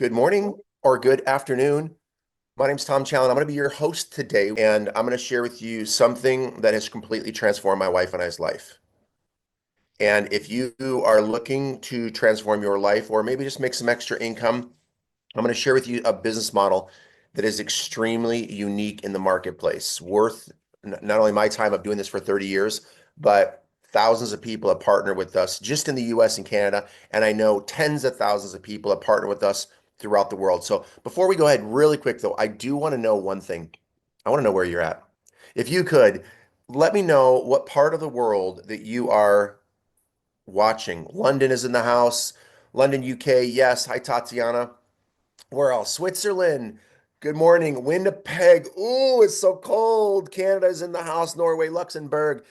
Good morning or good afternoon. My name's Tom Challen. I'm going to be your host today, and I'm going to share with you something that has completely transformed my wife and I's life. And if you are looking to transform your life or maybe just make some extra income, I'm going to share with you a business model that is extremely unique in the marketplace, worth not only my time of doing this for 30 years, but thousands of people have partnered with us just in the US and Canada. And I know tens of thousands of people have partnered with us throughout the world. So before we go ahead, really quick though, I do want to know one thing. I want to know where you're at. If you could, let me know what part of the world that you are watching. London is in the house. London, UK. Yes. Hi, Tatiana. Where else? Switzerland. Good morning. Winnipeg. Ooh, it's so cold. Canada's in the house. Norway, Luxembourg.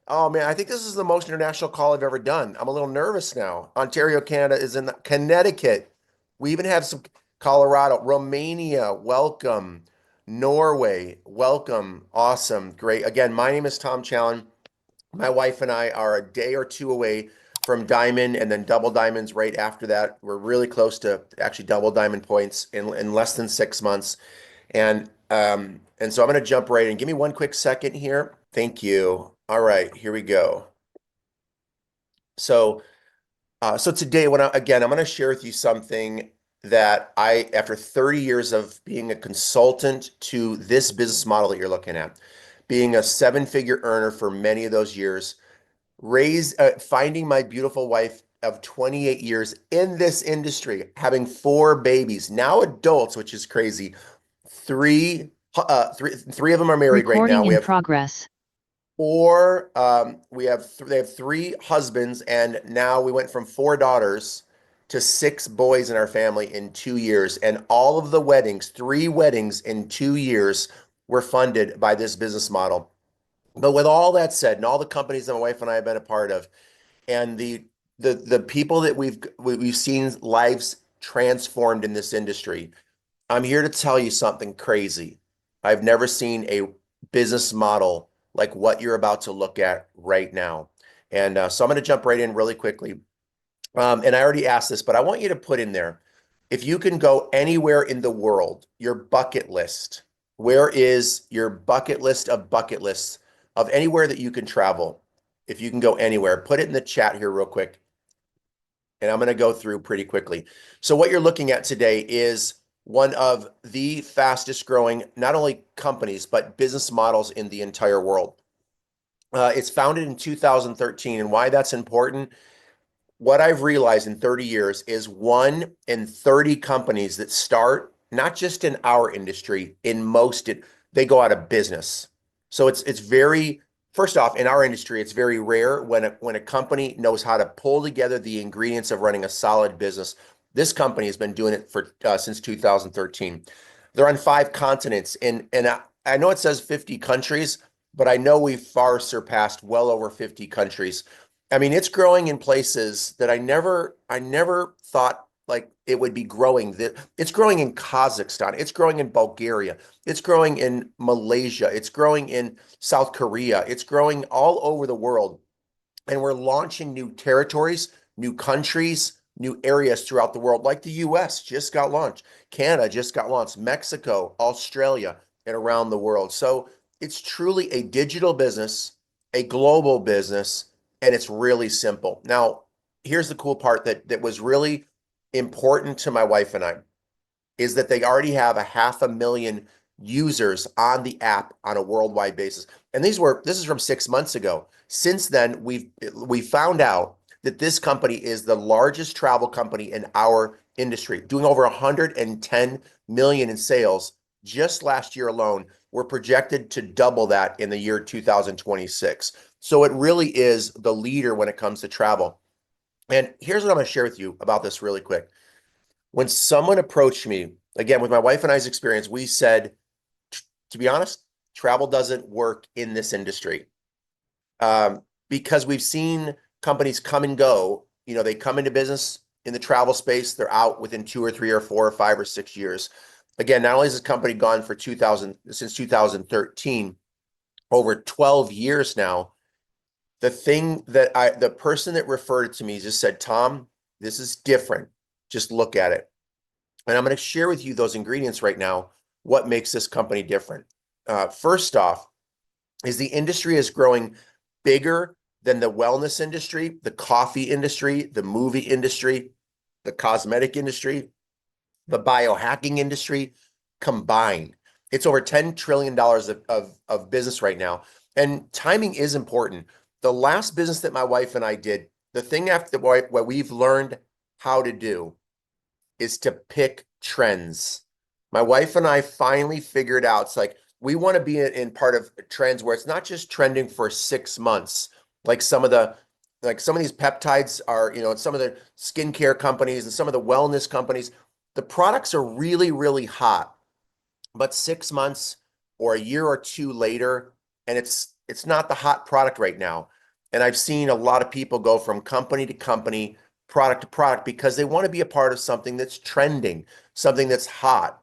Oh man, I think this is the most international call I've ever done. I'm a little nervous now. Ontario, Canada is in Connecticut. We even have some Colorado, Romania. Welcome. Norway. Welcome. Awesome. Great. Again, my name is Tom Challen. My wife and I are a day or two away from diamond and then double diamonds right after that. We're really close to actually double diamond points in less than 6 months. And so I'm going to jump right in. Give me one quick second here. Thank you. All right, here we go. So so today again, I'm going to share with you something that after 30 years of being a consultant to this business model that you're looking at, being a seven-figure earner for many of those years, finding my beautiful wife of 28 years in this industry, having four babies, now adults, which is crazy. Three of them are married right now. Recording We in have progress. four. They have three husbands, and now we went from four daughters to six boys in our family in 2 years. And all of the weddings, three weddings in 2 years, were funded by this business model. But with all that said, and all the companies that my wife and I have been a part of, and the people that we've seen lives transformed in this industry, I'm here to tell you something crazy. I've never seen a business model like what you're about to look at right now. And so I'm going to jump right in really quickly. And I already asked this, but I want you to put in there, if you can go anywhere in the world, your bucket list, where is your bucket lists of anywhere that you can travel? If you can go anywhere, put it in the chat here real quick. And I'm going to go through pretty quickly. So what you're looking at today is one of the fastest growing, not only companies, but business models in the entire world. It's founded in 2013. And why that's important, what I've realized in 30 years is 1 in 30 companies that start, not just in our industry, they go out of business. So it's very, first off, in our industry, it's very rare when a company knows how to pull together the ingredients of running a solid business. This company has been doing it for since 2013. They're on 5 continents, and I know it says 50 countries, but I know we've far surpassed well over 50 countries. I mean, it's growing in places that I never thought like it would be growing. It's growing in Kazakhstan. It's growing in Bulgaria. It's growing in Malaysia. It's growing in South Korea. It's growing all over the world. And we're launching new territories, new countries, new areas throughout the world, like the US just got launched, Canada just got launched, Mexico, Australia, and around the world. So it's truly a digital business, a global business, and it's really simple. Now, here's the cool part that was really important to my wife and I is that they already have 500,000 users on the app on a worldwide basis. And this is from 6 months ago. Since then, we found out that this company is the largest travel company in our industry, doing over 110 million in sales just last year alone. We're projected to double that in the year 2026. So it really is the leader when it comes to travel. And here's what I'm going to share with you about this really quick. When someone approached me, again, with my wife and I's experience, we said, to be honest, travel doesn't work in this industry, because we've seen companies come and go. You know, they come into business in the travel space, they're out within 2 or 3 or 4 or 5 or 6 years. Again, not only has this company gone for since 2013, over 12 years now, the person that referred it to me just said, Tom, this is different. Just look at it. And I'm going to share with you those ingredients right now, what makes this company different. First off, is the industry is growing bigger than the wellness industry, the coffee industry, the movie industry, the cosmetic industry, the biohacking industry combined. It's over $10 trillion of business right now. And timing is important. The last business that my wife and I did, the thing after what we've learned how to do is to pick trends. My wife and I finally figured out it's like we want to be in part of trends where it's not just trending for 6 months, like some of these peptides are, some of the skincare companies and some of the wellness companies, the products are really, really hot, but 6 months or a year or two later, and it's not the hot product right now. And I've seen a lot of people go from company to company, product to product, because they want to be a part of something that's trending, something that's hot.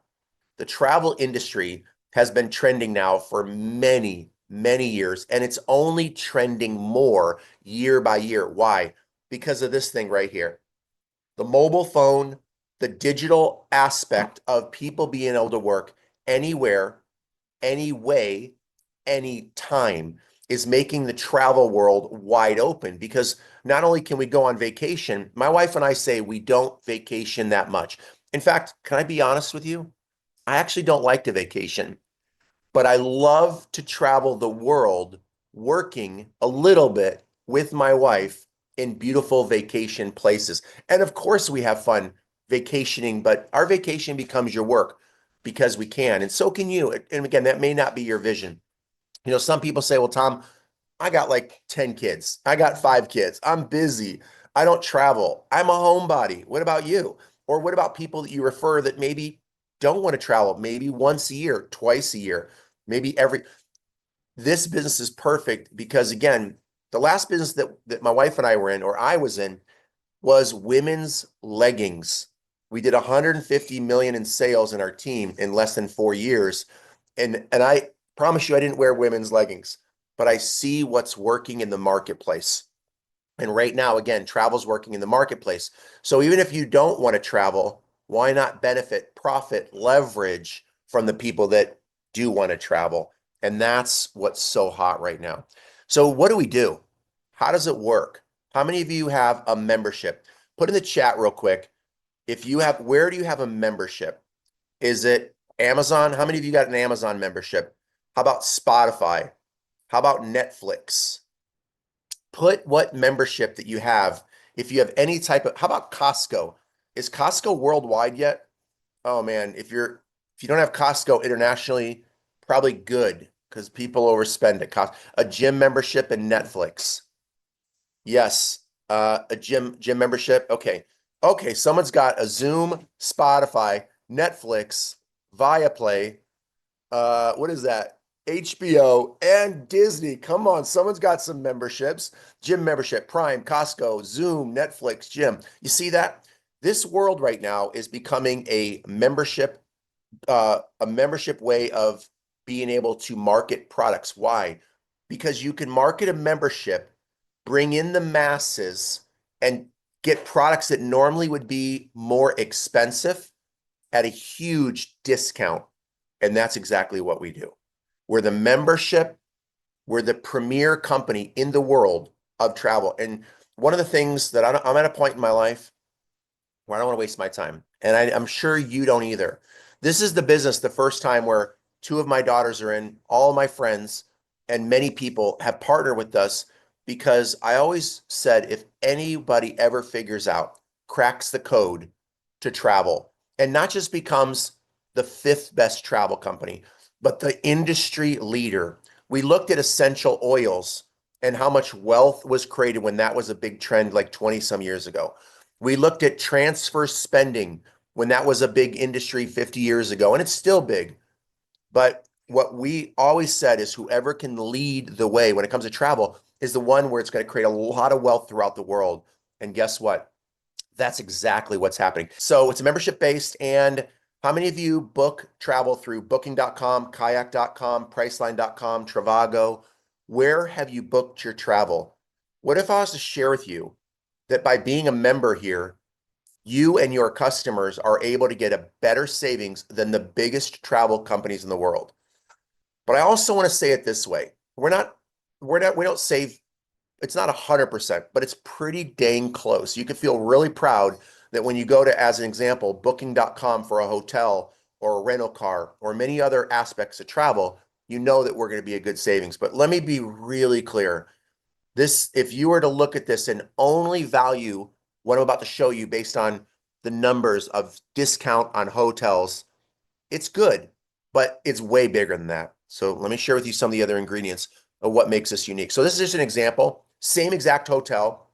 The travel industry has been trending now for many, many years, and it's only trending more year by year. Why? Because of this thing right here. The mobile phone, the digital aspect of people being able to work anywhere, any way, any time is making the travel world wide open, because not only can we go on vacation, my wife and I say we don't vacation that much. In fact, can I be honest with you? I actually don't like to vacation, but I love to travel the world working a little bit with my wife in beautiful vacation places. And of course, we have fun vacationing, but our vacation becomes your work because we can, and so can you. And again, that may not be your vision. Some people say, well, Tom, I got like 10 kids. I got 5 kids. I'm busy. I don't travel. I'm a homebody. What about you? Or what about people that you refer that maybe don't want to travel, maybe once a year, twice a year, maybe every. This business is perfect because, again, the last business that my wife and I were in, or I was in, was women's leggings. We did 150 million in sales in our team in less than 4 years. And I promise you, I didn't wear women's leggings, but I see what's working in the marketplace. And right now, again, travel's working in the marketplace. So even if you don't want to travel, why not benefit, profit, leverage from the people that do want to travel? And that's what's so hot right now. So what do we do? How does it work? How many of you have a membership? Put in the chat real quick. If you have, where do you have a membership? Is it Amazon? How many of you got an Amazon membership? How about Spotify? How about Netflix? Put what membership that you have. If you have any type of, how about Costco? Is Costco worldwide yet? Oh man, if you don't have Costco internationally, probably good because people overspend at cost. A gym membership and Netflix. Yes, a gym membership. Okay. Okay, someone's got a Zoom, Spotify, Netflix, Viaplay, what is that? HBO and Disney. Come on, someone's got some memberships. Gym membership, Prime, Costco, Zoom, Netflix, gym. You see that? This world right now is becoming a membership way of being able to market products. Why? Because you can market a membership, bring in the masses, and get products that normally would be more expensive at a huge discount. And that's exactly what we do. We're the membership, we're the premier company in the world of travel. And one of the things that I'm at a point in my life where I don't want to waste my time. And I'm sure you don't either. This is the business, the first time where two of my daughters are in, all my friends and many people have partnered with us, because I always said if anybody ever figures out, cracks the code to travel, and not just becomes the fifth best travel company, but the industry leader. We looked at essential oils and how much wealth was created when that was a big trend like 20 some years ago. We looked at transfer spending when that was a big industry 50 years ago, and it's still big. But what we always said is whoever can lead the way when it comes to travel is the one where it's going to create a lot of wealth throughout the world. And guess what? That's exactly what's happening. So it's membership based. And how many of you book travel through booking.com, kayak.com, priceline.com, Trivago? Where have you booked your travel? What if I was to share with you that by being a member here, you and your customers are able to get a better savings than the biggest travel companies in the world. But I also want to say it this way. We don't save, it's not 100%, but it's pretty dang close. You can feel really proud that when you go to, as an example, booking.com for a hotel or a rental car or many other aspects of travel, you know that we're going to be a good savings. But let me be really clear. This, if you were to look at this and only value what I'm about to show you based on the numbers of discount on hotels, it's good, but it's way bigger than that. So let me share with you some of the other ingredients of what makes this unique. So this is just an example. Same exact hotel,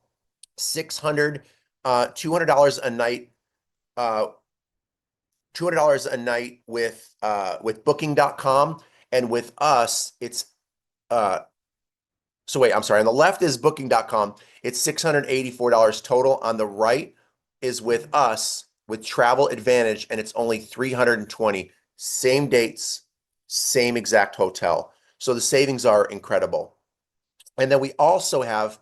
600, $200 a night, uh, $200 a night with booking.com, and with us, it's uh, so wait, I'm sorry. On the left is booking.com. It's $684 total. On the right is with us with Travel Advantage, and it's only 320. Same dates, same exact hotel. So the savings are incredible. And then we also have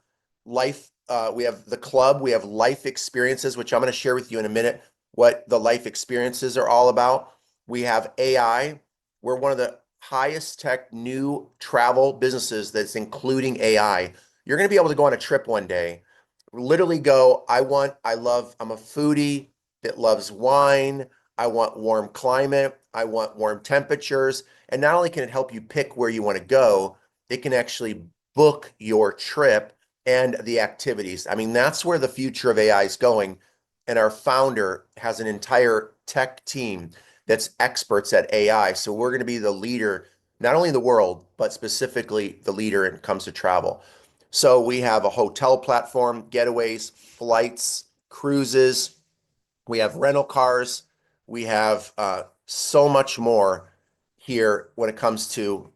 we have the club, we have life experiences, which I'm going to share with you in a minute what the life experiences are all about. We have AI. We're one of the highest tech new travel businesses that's including AI. You're going to be able to go on a trip one day, literally go, I'm a foodie that loves wine. I want warm climate. I want warm temperatures. And not only can it help you pick where you want to go, it can actually book your trip and the activities. I mean, that's where the future of AI is going. And our founder has an entire tech team that's experts at AI. So we're going to be the leader, not only in the world, but specifically the leader when it comes to travel. So we have a hotel platform, getaways, flights, cruises. We have rental cars. We have so much more here when it comes to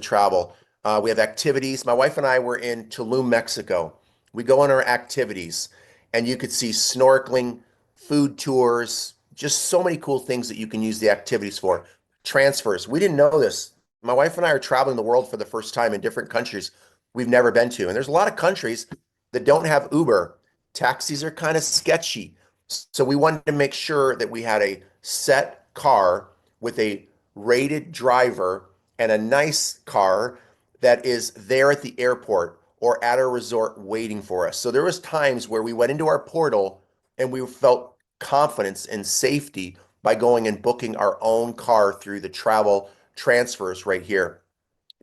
travel. We have activities. My wife and I were in Tulum, Mexico. We go on our activities, and you could see snorkeling, food tours, just so many cool things that you can use the activities for. Transfers. We didn't know this. My wife and I are traveling the world for the first time in different countries we've never been to. And there's a lot of countries that don't have Uber. Taxis are kind of sketchy. So we wanted to make sure that we had a set car with a rated driver and a nice car that is there at the airport or at a resort waiting for us. So there was times where we went into our portal and we felt confidence and safety by going and booking our own car through the travel transfers right here.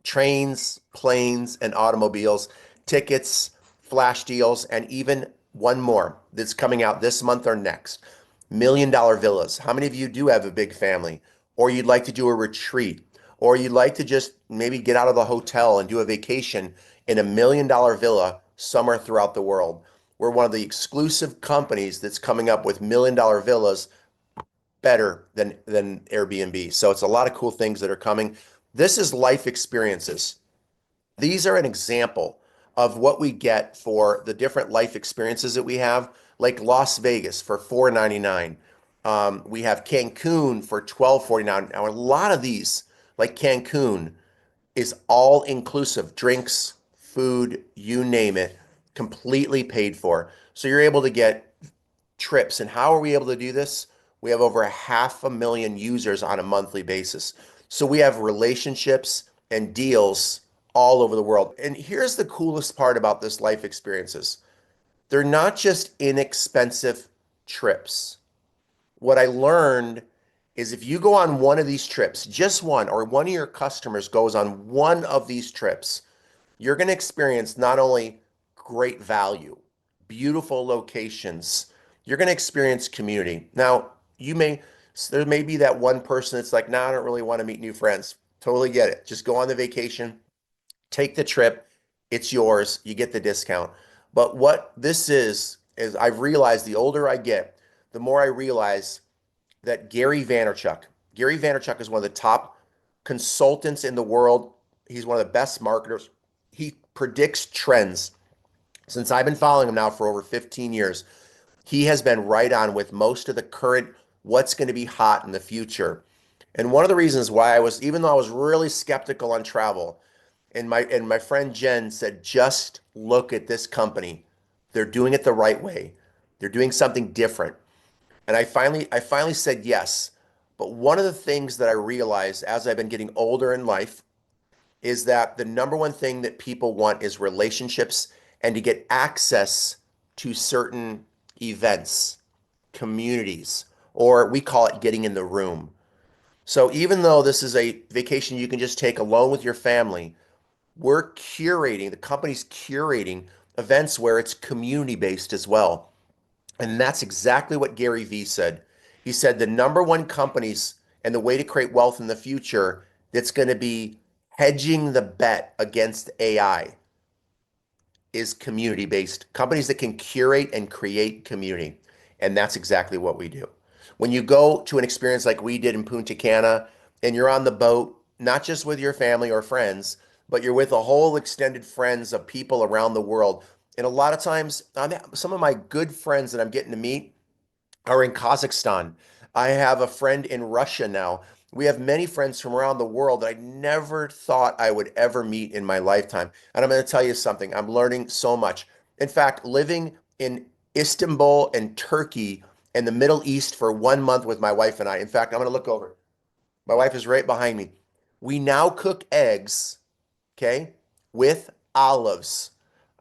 Trains, planes, and automobiles, tickets, flash deals, and even one more that's coming out this month or next. $1 million villas. How many of you do have a big family? Or you'd like to do a retreat? Or you'd like to just maybe get out of the hotel and do a vacation in $1 million villa somewhere throughout the world? We're one of the exclusive companies that's coming up with $1 million villas better than Airbnb. So it's a lot of cool things that are coming. This is life experiences. These are an example of what we get for the different life experiences that we have, like Las Vegas for $499. We have Cancun for $1249. Now, a lot of these, like Cancun, is all inclusive, drinks, food, you name it, completely paid for. So you're able to get trips. And how are we able to do this? We have over 500,000 users on a monthly basis. So we have relationships and deals all over the world. And here's the coolest part about this life experiences. They're not just inexpensive trips. What I learned is if you go on one of these trips, just one, or one of your customers goes on one of these trips, you're going to experience not only great value, beautiful locations, you're going to experience community. Now, there may be that one person that's like, nah, I don't really want to meet new friends. Totally get it. Just go on the vacation, take the trip. It's yours. You get the discount. But what this is I've realized the older I get, the more I realize that Gary Vaynerchuk is one of the top consultants in the world. He's one of the best marketers. He predicts trends. Since I've been following him now for over 15 years, he has been right on with most of the current what's going to be hot in the future. And one of the reasons why even though I was really skeptical on travel, and my friend Jen said, just look at this company. They're doing it the right way. They're doing something different. And I finally said yes. But one of the things that I realized as I've been getting older in life is that the number one thing that people want is relationships and to get access to certain events, communities, or we call it getting in the room. So even though this is a vacation you can just take alone with your family, we're curating, the company's curating events where it's community based as well. And that's exactly what Gary Vee said. He said the number one companies and the way to create wealth in the future that's going to be hedging the bet against AI is community based companies that can curate and create community. And that's exactly what we do. When you go to an experience like we did in Punta Cana and you're on the boat, not just with your family or friends, but you're with a whole extended friends of people around the world. And a lot of times, some of my good friends that I'm getting to meet are in Kazakhstan. I have a friend in Russia now. We have many friends from around the world that I never thought I would ever meet in my lifetime. And I'm going to tell you something, I'm learning so much. In fact, living in Istanbul and Turkey and the Middle East for 1 month with my wife and I. In fact, I'm going to look over. My wife is right behind me. We now cook eggs, okay, with olives.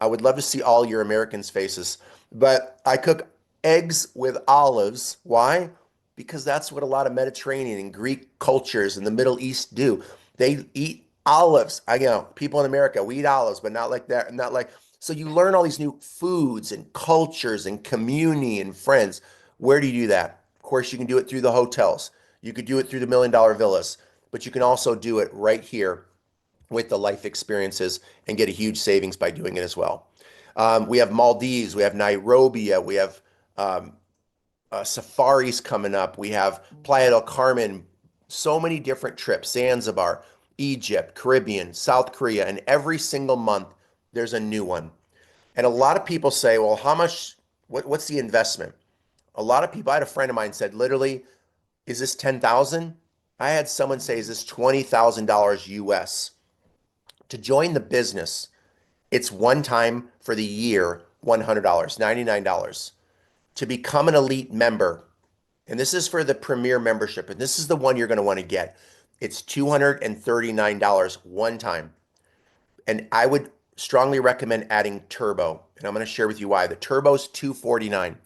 I would love to see all your Americans' faces, but I cook eggs with olives. Why? Because that's what a lot of Mediterranean and Greek cultures in the Middle East do. They eat olives. I know people in America, we eat olives, but not like that, not like so you learn all these new foods and cultures and community and friends. Where do you do that? Of course, you can do it through the hotels. You could do it through the $1 million villas, but you can also do it right here with the life experiences and get a huge savings by doing it as well. We have Maldives, we have Nairobi, we have um, safaris coming up, we have Playa del Carmen, so many different trips, Zanzibar, Egypt, Caribbean, South Korea, and every single month there's a new one. And a lot of people say, well, how much, what's the investment? A lot of people, I had a friend of mine said, literally, is this 10,000? I had someone say, is this $20,000 US? To join the business, it's one time for the year, $100, $99. To become an elite member, and this is for the premier membership, and this is the one you're going to want to get. It's $239 one time. And I would strongly recommend adding Turbo. And I'm going to share with you why. The Turbo is $249.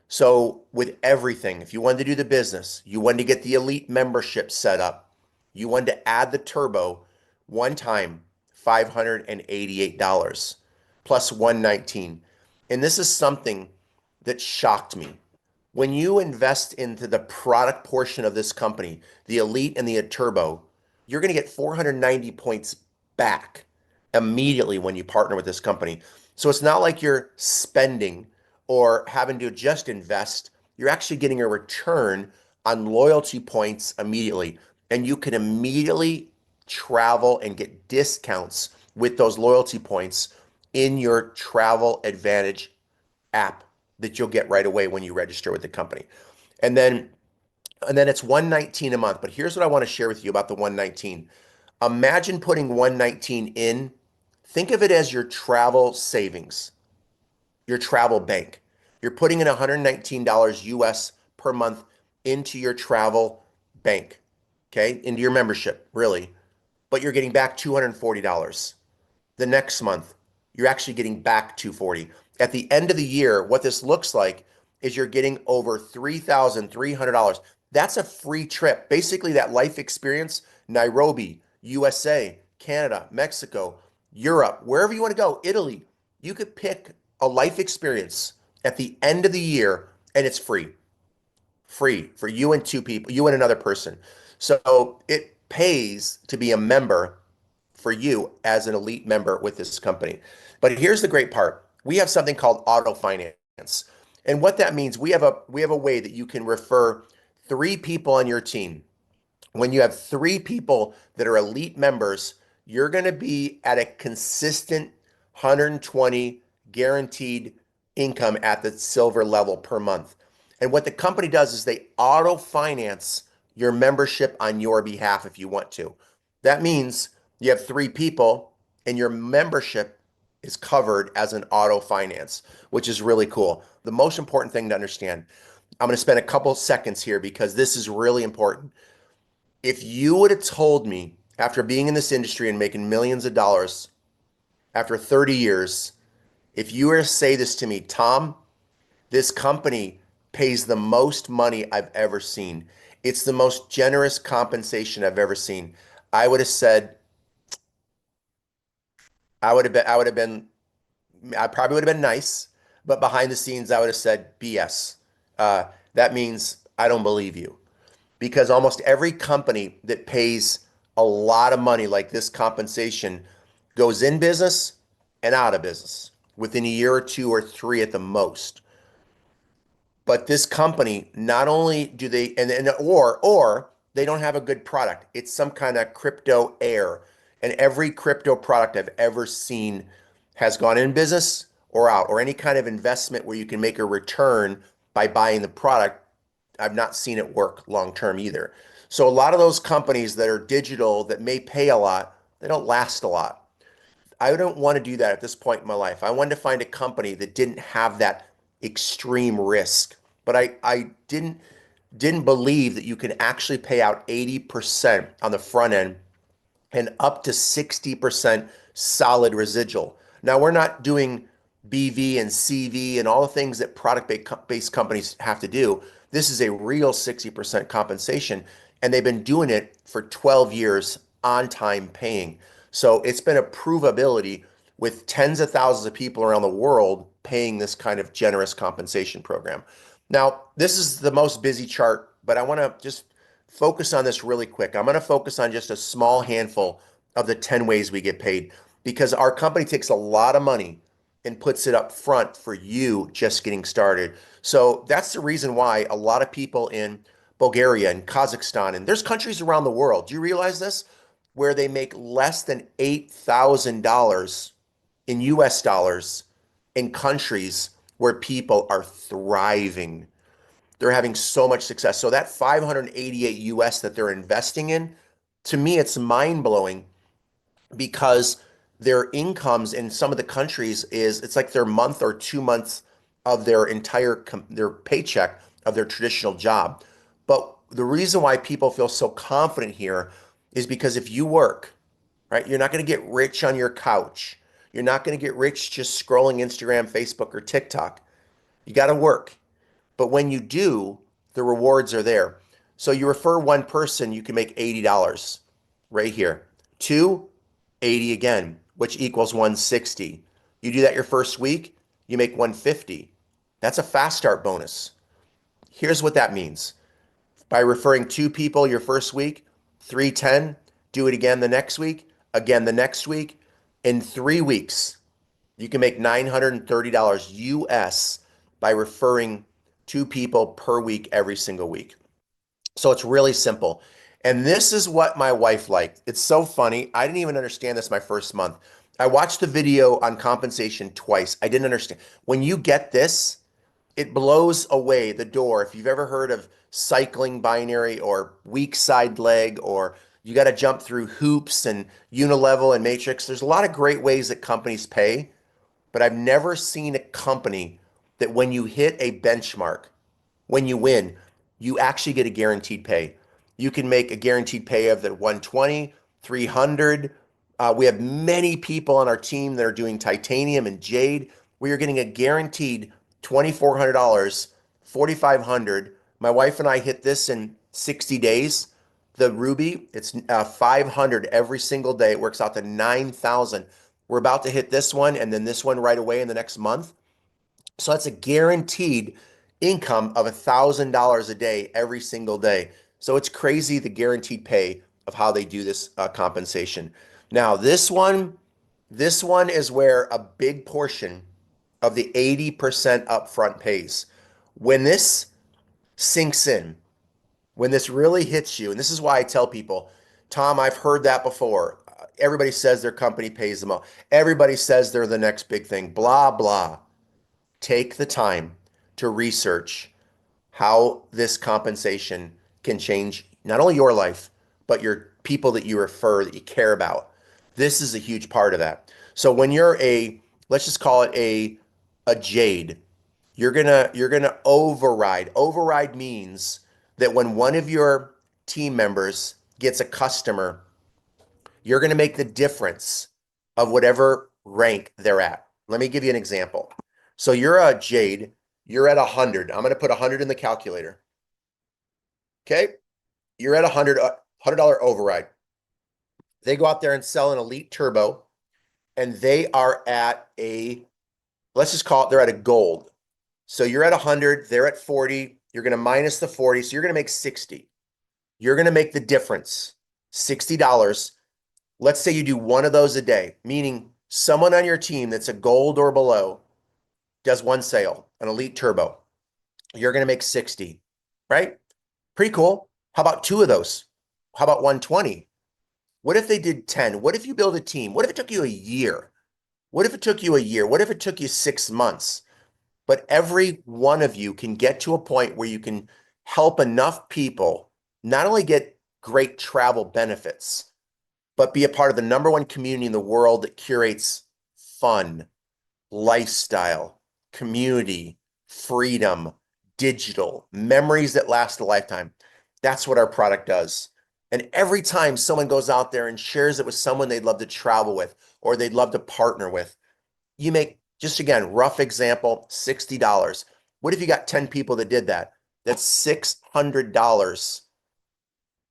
So with everything, if you wanted to do the business, you wanted to get the elite membership set up, you wanted to add the turbo one time, $588 plus 119. And this is something that shocked me. When you invest into the product portion of this company, the elite and the turbo, you're going to get 490 points back immediately when you partner with this company. So it's not like you're spending or having to just invest. You're actually getting a return on loyalty points immediately. And you can immediately travel and get discounts with those loyalty points in your Travel Advantage app that you'll get right away when you register with the company. And then and then it's 119 a month. But here's what I want to share with you about the 119. Imagine putting 119 in. Think of it as your travel savings, your travel bank. You're putting in $119 US per month into your travel bank, okay? Into your membership, really. But you're getting back $240. The next month, you're actually getting back 240. At the end of the year, what this looks like is you're getting over $3,300. That's a free trip. Basically, that life experience, Nairobi, USA, Canada, Mexico, Europe, wherever you want to go, Italy, you could pick a life experience at the end of the year and it's free. Free for you and two people, you and another person. So it pays to be a member for you as an elite member with this company. But here's the great part. We have something called auto finance. And what that means, we have a way that you can refer three people on your team. When you have three people that are elite members, you're going to be at a consistent 120 guaranteed income at the silver level per month. And what the company does is they auto finance your membership on your behalf if you want to. That means you have three people and your membership is covered as an auto finance, which is really cool. The most important thing to understand, I'm going to spend a couple seconds here because this is really important. If you would have told me after being in this industry and making millions of dollars after 30 years, if you were to say this to me, Tom, this company pays the most money I've ever seen. It's the most generous compensation I've ever seen. I would have said, I probably would have been nice, but behind the scenes, I would have said BS. That means I don't believe you because almost every company that pays a lot of money like this compensation goes in business and out of business within a year or two or three at the most. But this company, not only do they or they don't have a good product. It's some kind of crypto air. And every crypto product I've ever seen has gone in business or out, or any kind of investment where you can make a return by buying the product. I've not seen it work long term either. So a lot of those companies that are digital that may pay a lot, they don't last a lot. I don't want to do that at this point in my life. I wanted to find a company that didn't have that extreme risk. But I didn't believe that you can actually pay out 80% on the front end and up to 60% solid residual. Now, we're not doing BV and CV and all the things that product-based companies have to do. This is a real 60% compensation, and they've been doing it for 12 years on time paying. So it's been a provability with tens of thousands of people around the world paying this kind of generous compensation program. Now, this is the most busy chart, but I want to just focus on this really quick. I'm going to focus on just a small handful of the 10 ways we get paid because our company takes a lot of money and puts it up front for you just getting started. So that's the reason why a lot of people in Bulgaria and Kazakhstan, and there's countries around the world, do you realize this? Where they make less than $8,000 in US dollars in countries where people are thriving. They're having so much success. So that 588 US that they're investing in, to me, it's mind blowing because their incomes in some of the countries is it's like their month or 2 months of their entire their paycheck of their traditional job. But the reason why people feel so confident here is because if you work, right, you're not going to get rich on your couch. You're not going to get rich just scrolling Instagram, Facebook, or TikTok. You got to work. But when you do, the rewards are there. So you refer one person, you can make $80 right here. Two, 80 again, which equals 160. You do that your first week, you make 150. That's a fast start bonus. Here's what that means. By referring two people your first week, 310, do it again the next week, again the next week. In 3 weeks, you can make $930 US by referring two people per week every single week. So it's really simple. And this is what my wife liked. It's so funny. I didn't even understand this my first month. I watched the video on compensation twice. I didn't understand. When you get this, it blows away the door. If you've ever heard of cycling binary or weak side leg, or you got to jump through hoops and unilevel and matrix, there's a lot of great ways that companies pay, but I've never seen a company that when you hit a benchmark, when you win, you actually get a guaranteed pay. You can make a guaranteed pay of the 120, 300. We have many people on our team that are doing titanium and jade. We are getting a guaranteed $2,400, 4,500. My wife and I hit this in 60 days. The ruby, it's 500 every single day. It works out to 9,000. We're about to hit this one and then this one right away in the next month. So that's a guaranteed income of $1,000 a day every single day. So it's crazy the guaranteed pay of how they do this compensation. Now, this one is where a big portion of the 80% upfront pays. When this sinks in, when this really hits you, and this is why I tell people, Tom, I've heard that before. Everybody says their company pays them all. Everybody says they're the next big thing, blah, blah. Take the time to research how this compensation can change not only your life, but your people that you refer that you care about. This is a huge part of that. So when you're a let's just call it a Jade. You're gonna override. Override means that when one of your team members gets a customer, you're gonna make the difference of whatever rank they're at. Let me give you an example. So you're a Jade, you're at 100. I'm gonna put 100 in the calculator. Okay? You're at 100, $100 override. They go out there and sell an Elite Turbo, and they are at let's just call it, they're at a gold. So you're at 100, they're at 40, you're going to minus the 40, so you're going to make 60. You're going to make the difference, $60. Let's say you do one of those a day, meaning someone on your team that's a gold or below does one sale, an Elite Turbo. You're going to make 60, right? Pretty cool. How about two of those? How about 120? What if they did 10? What if you build a team? What if it took you a year? What if it took you a year? What if it took you 6 months? But every one of you can get to a point where you can help enough people not only get great travel benefits, but be a part of the number one community in the world that curates fun, lifestyle, community, freedom, digital, memories that last a lifetime. That's what our product does. And every time someone goes out there and shares it with someone they'd love to travel with or they'd love to partner with, you make, just again, rough example, $60. What if you got 10 people that did that? That's $600.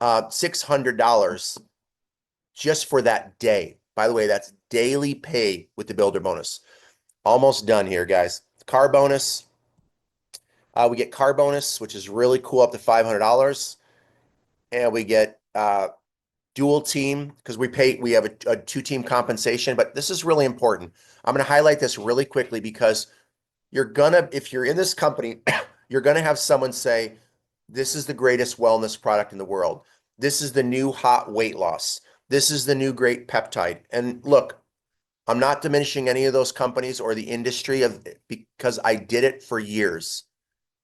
$600 just for that day. By the way, that's daily pay with the builder bonus. Almost done here, guys. Car bonus. We get car bonus, which is really cool, up to $500. And we get dual team because we have a two-team compensation, but this is really important. I'm going to highlight this really quickly because if you're in this company, you're gonna have someone say, this is the greatest wellness product in the world. This is the new hot weight loss. This is the new great peptide. And look, I'm not diminishing any of those companies or the industry because I did it for years.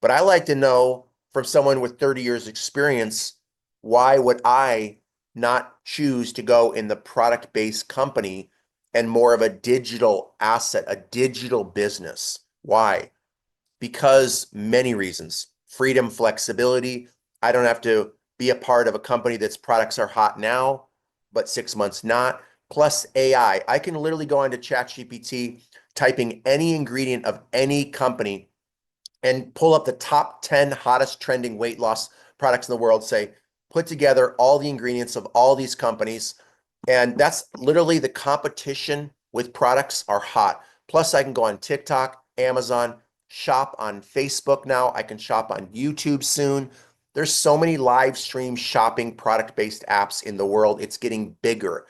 But I like to know from someone with 30 years experience, why would I not choose to go in the product-based company and more of a digital asset, a digital business? Why? Because many reasons. Freedom, flexibility. I don't have to be a part of a company that's products are hot now, but 6 months not. Plus AI. I can literally go onto ChatGPT, typing any ingredient of any company and pull up the top 10 hottest trending weight loss products in the world, say, put together all the ingredients of all these companies. And that's literally the competition with products are hot. Plus, I can go on TikTok, Amazon, shop on Facebook now. I can shop on YouTube soon. There's so many live stream shopping product-based apps in the world. It's getting bigger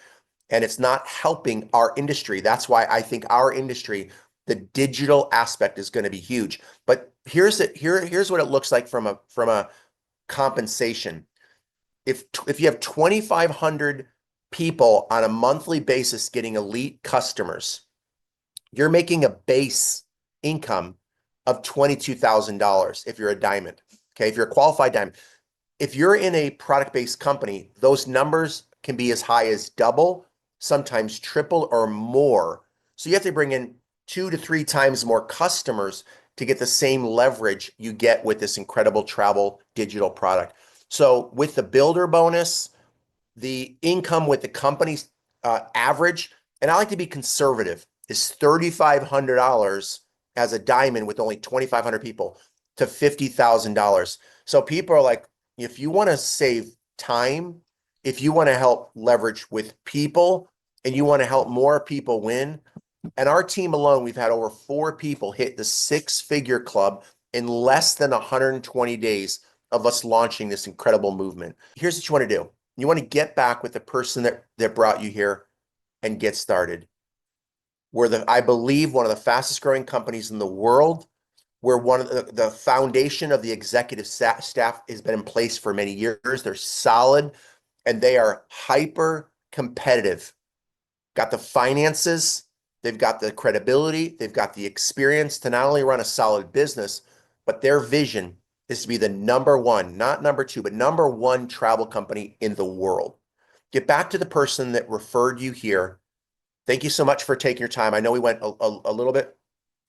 and it's not helping our industry. That's why I think our industry, the digital aspect is going to be huge. But here's what it looks like from a compensation. If you have 2,500 people on a monthly basis getting elite customers, you're making a base income of $22,000 if you're a diamond. Okay, if you're a qualified diamond. If you're in a product-based company, those numbers can be as high as double, sometimes triple or more. So you have to bring in 2 to 3 times more customers to get the same leverage you get with this incredible travel digital product. So with the builder bonus, the income with the company's average, and I like to be conservative, is $3,500 as a diamond with only 2,500 people to $50,000. So people are like, if you want to save time, if you want to help leverage with people, and you want to help more people win, and our team alone, we've had over 4 people hit the six-figure club in less than 120 days of us launching this incredible movement. Here's what you want to do. You want to get back with the person that brought you here and get started. We're I believe, one of the fastest growing companies in the world. We're one of the foundation of the executive staff has been in place for many years. They're solid and they are hyper competitive. Got the finances, they've got the credibility, they've got the experience to not only run a solid business, but their vision is to be the number one, not number two, but number one travel company in the world. Get back to the person that referred you here Thank you so much for taking your time. I know we went a little bit.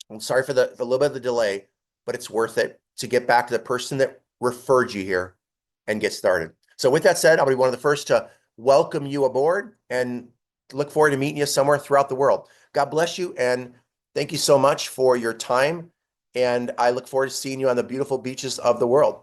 I'm sorry for the little bit of the delay, but it's worth it to get back to the person that referred you here and get started. So with that said, I'll be one of the first to welcome you aboard and look forward to meeting you somewhere throughout the world. God bless you, and thank you so much for your time. And I look forward to seeing you on the beautiful beaches of the world.